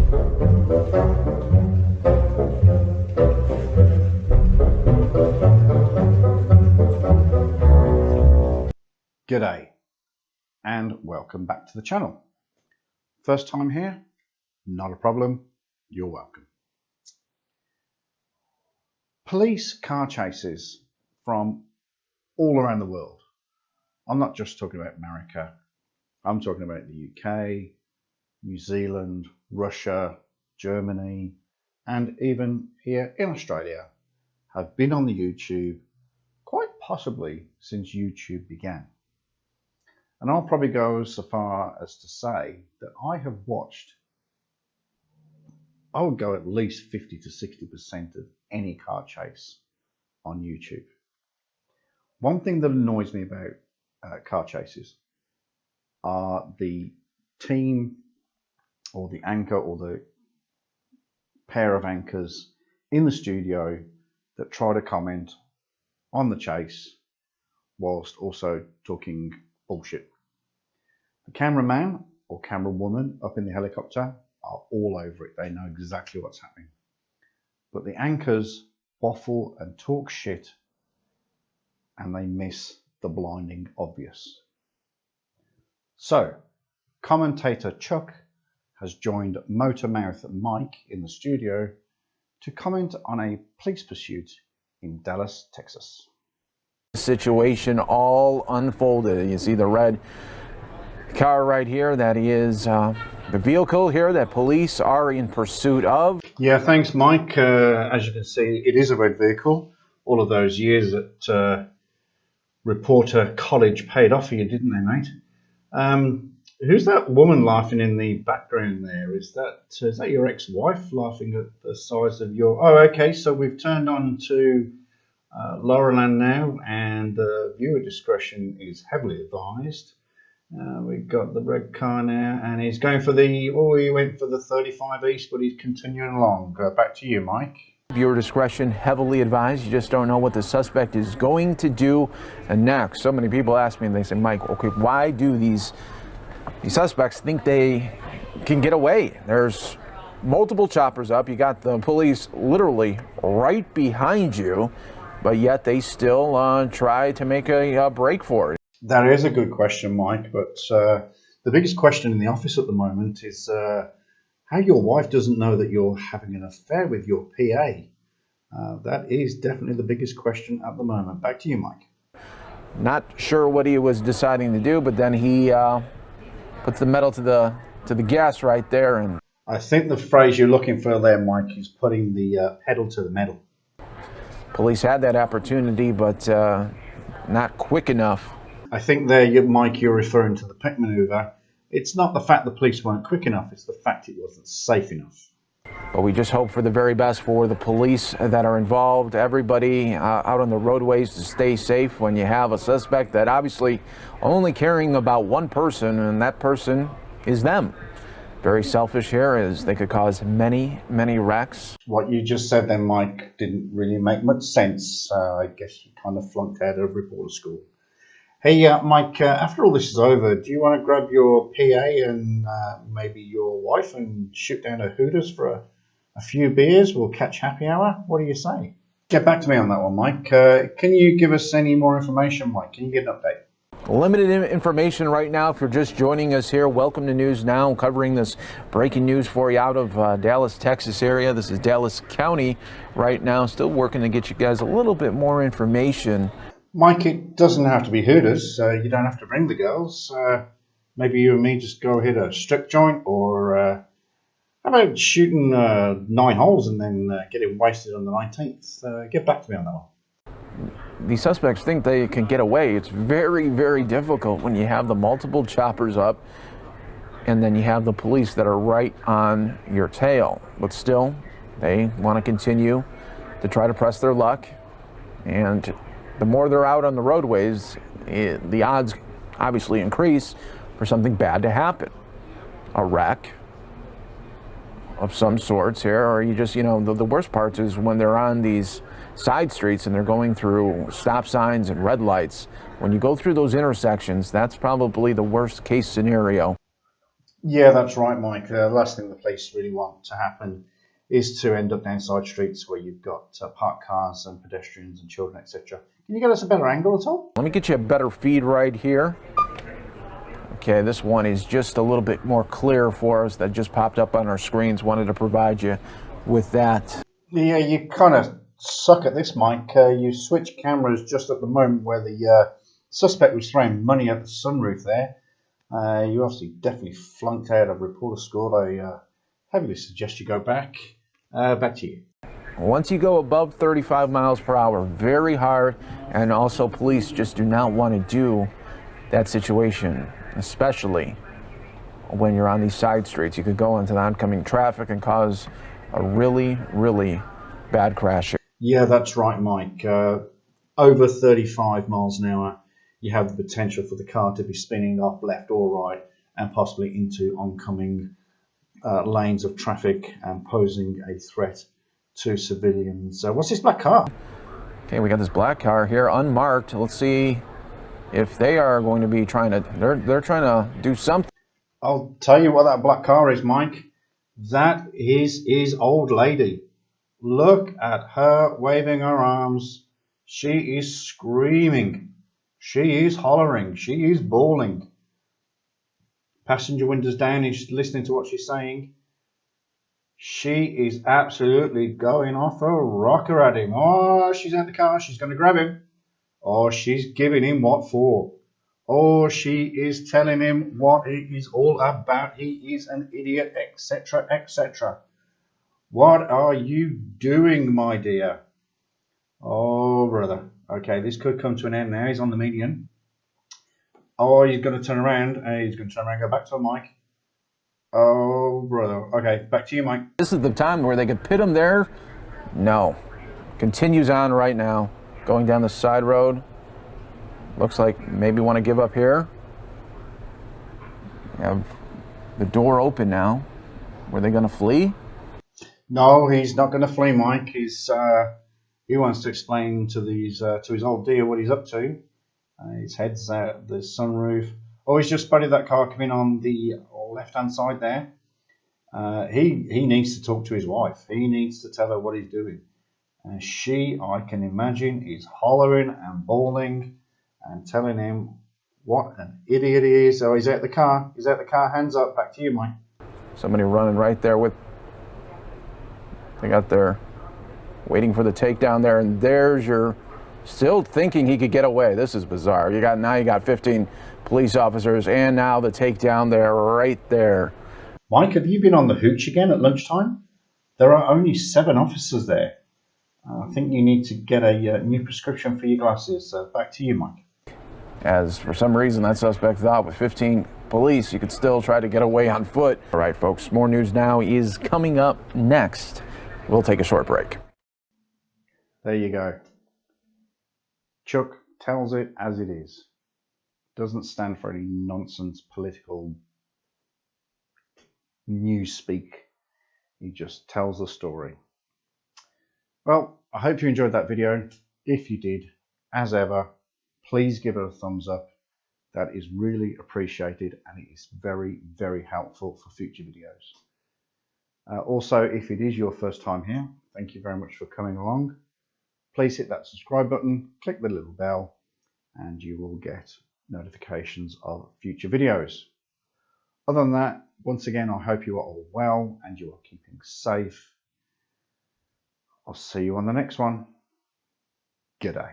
G'day and welcome back to the channel. First time here? Not a problem, you're welcome. Police car chases from all around the world. I'm not just talking about America, I'm talking about the UK, New Zealand, Russia, Germany, and even here in Australia have been on the YouTube quite possibly since YouTube began. And I'll probably go so far as to say that I have watched, I would go at least 50 to 60% of any car chase on YouTube. One thing that annoys me about car chases are the team or the anchor or the pair of anchors in the studio that try to comment on the chase whilst also talking bullshit. The cameraman or camerawoman up in the helicopter are all over it. They know exactly what's happening. But the anchors waffle and talk shit and they miss the blinding obvious. So, commentator Chuck has joined Motormouth Mike in the studio to comment on a police pursuit in Dallas, Texas. Situation all unfolded. You see the red car right here. That is the vehicle here that police are in pursuit of. Yeah, thanks, Mike. As you can see, it is a red vehicle. All of those years at Reporter College paid off for you, didn't they, mate? Who's that woman laughing in the background there? Is that your ex-wife laughing at the size of your... Oh, okay, so we've turned on to Laurelland now, and viewer discretion is heavily advised. We've got the red car now, and he's going for the... Oh, he went for the 35 East, but he's continuing along. Back to you, Mike. Viewer discretion heavily advised. You just don't know what the suspect is going to do next. So many people ask me, and they say, Mike, okay, why do these suspects think they can get away? There's multiple choppers up. You got the police literally right behind you, but yet they still try to make a break for it. That is a good question, Mike, but the biggest question in the office at the moment is how your wife doesn't know that you're having an affair with your PA. That is definitely the biggest question at the moment. Back to you, Mike. Not sure what he was deciding to do, but then he puts the metal to the gas right there. And I think the phrase you're looking for there, Mike, is putting the pedal to the metal. Police had that opportunity, but not quick enough. I think there, Mike, you're referring to the pit maneuver. It's not the fact the police weren't quick enough, it's the fact it wasn't safe enough. But we just hope for the very best for the police that are involved, everybody out on the roadways, to stay safe when you have a suspect that obviously only caring about one person, and that person is them. Very selfish here, as they could cause many, many wrecks. What you just said then, Mike, didn't really make much sense. I guess you kind of flunked out of reporter school. Hey, Mike, after all this is over, do you want to grab your PA and maybe your wife and shoot down to Hooters for a few beers? We'll catch happy hour. What do you say? Get back to me on that one, Mike. Can you give us any more information, Mike? Can you get an update? Limited information right now. If you're just joining us here, welcome to News Now, covering this breaking news for you out of Dallas, Texas area. This is Dallas County right now. Still working to get you guys a little bit more information. Mike, it doesn't have to be Hooters. You don't have to bring the girls. Maybe you and me just go hit a strip joint, or how about shooting 9 holes and then getting wasted on the 19th? Get back to me on that one. These suspects think they can get away. It's very, very difficult when you have the multiple choppers up and then you have the police that are right on your tail. But still, they want to continue to try to press their luck. And the more they're out on the roadways, the odds obviously increase for something bad to happen. A wreck of some sorts here, or you just, the worst part is when they're on these side streets and they're going through stop signs and red lights. When you go through those intersections, that's probably the worst case scenario. Yeah, that's right, Mike. The last thing the police really want to happen is to end up down side streets where you've got parked cars and pedestrians and children, etc. Can you get us a better angle at all? Let me get you a better feed right here. Okay, this one is just a little bit more clear for us. That just popped up on our screens. Wanted to provide you with that. Yeah, you kind of suck at this, Mike. You switched cameras just at the moment where the suspect was throwing money at the sunroof there. You obviously definitely flunked out of reporter score. I heavily suggest you go back. Back to you. Once you go above 35 miles per hour, very hard, and also police just do not want to do that situation, especially when you're on these side streets. You could go into the oncoming traffic and cause a really, really bad crash. Yeah, that's right, Mike. Over 35 miles an hour, you have the potential for the car to be spinning off left or right and possibly into oncoming lanes of traffic and posing a threat to civilians. What's this black car? Okay, we got this black car here, unmarked. Let's see if they are going to be trying to, they're trying to do something. I'll tell you what that black car is, Mike. That is his old lady. Look at her waving her arms. She is screaming. She is hollering. She is bawling. Passenger windows down. He's listening to what she's saying. She is absolutely going off a rocker at him. Oh, she's at the car. She's going to grab him. Oh, she's giving him what for. Oh, she is telling him what it is all about. He is an idiot, etc., etc. What are you doing, my dear? Oh, brother. Okay, this could come to an end now. He's on the median. Oh, he's going to turn around. He's going to turn around and go back to the mic. Oh, brother. Okay, back to you, Mike. This is the time where they could pit him there. No. Continues on right now. Going down the side road. Looks like maybe want to give up here. You have the door open now. Were they going to flee? No, he's not going to flee, Mike. He wants to explain to his old dear what he's up to. His head's out the sunroof. Oh, he's just spotted that car coming on the left-hand side there. He needs to talk to his wife. He needs to tell her what he's doing. And she, I can imagine, is hollering and bawling and telling him what an idiot he is. Oh, he's out the car. He's out the car. Hands up. Back to you, Mike. Somebody running right there with, they got there waiting for the takedown there, and there's your, still thinking he could get away. This is bizarre. You got 15 police officers, and now the takedown there, right there. Mike, have you been on the hooch again at lunchtime? There are only 7 officers there. I think you need to get a new prescription for your glasses. Back to you, Mike. As for some reason that suspect thought with 15 police you could still try to get away on foot. All right, folks, more news now is coming up next. We'll take a short break. There you go. Chuck tells it as it is. Doesn't stand for any nonsense political newspeak. He just tells the story. Well, I hope you enjoyed that video. If you did, as ever, please give it a thumbs up. That is really appreciated, and it is very, very helpful for future videos. Also, if it is your first time here, thank you very much for coming along. Please hit that subscribe button, click the little bell, and you will get notifications of future videos. Other than that, once again, I hope you are all well and you are keeping safe. I'll see you on the next one. Good day.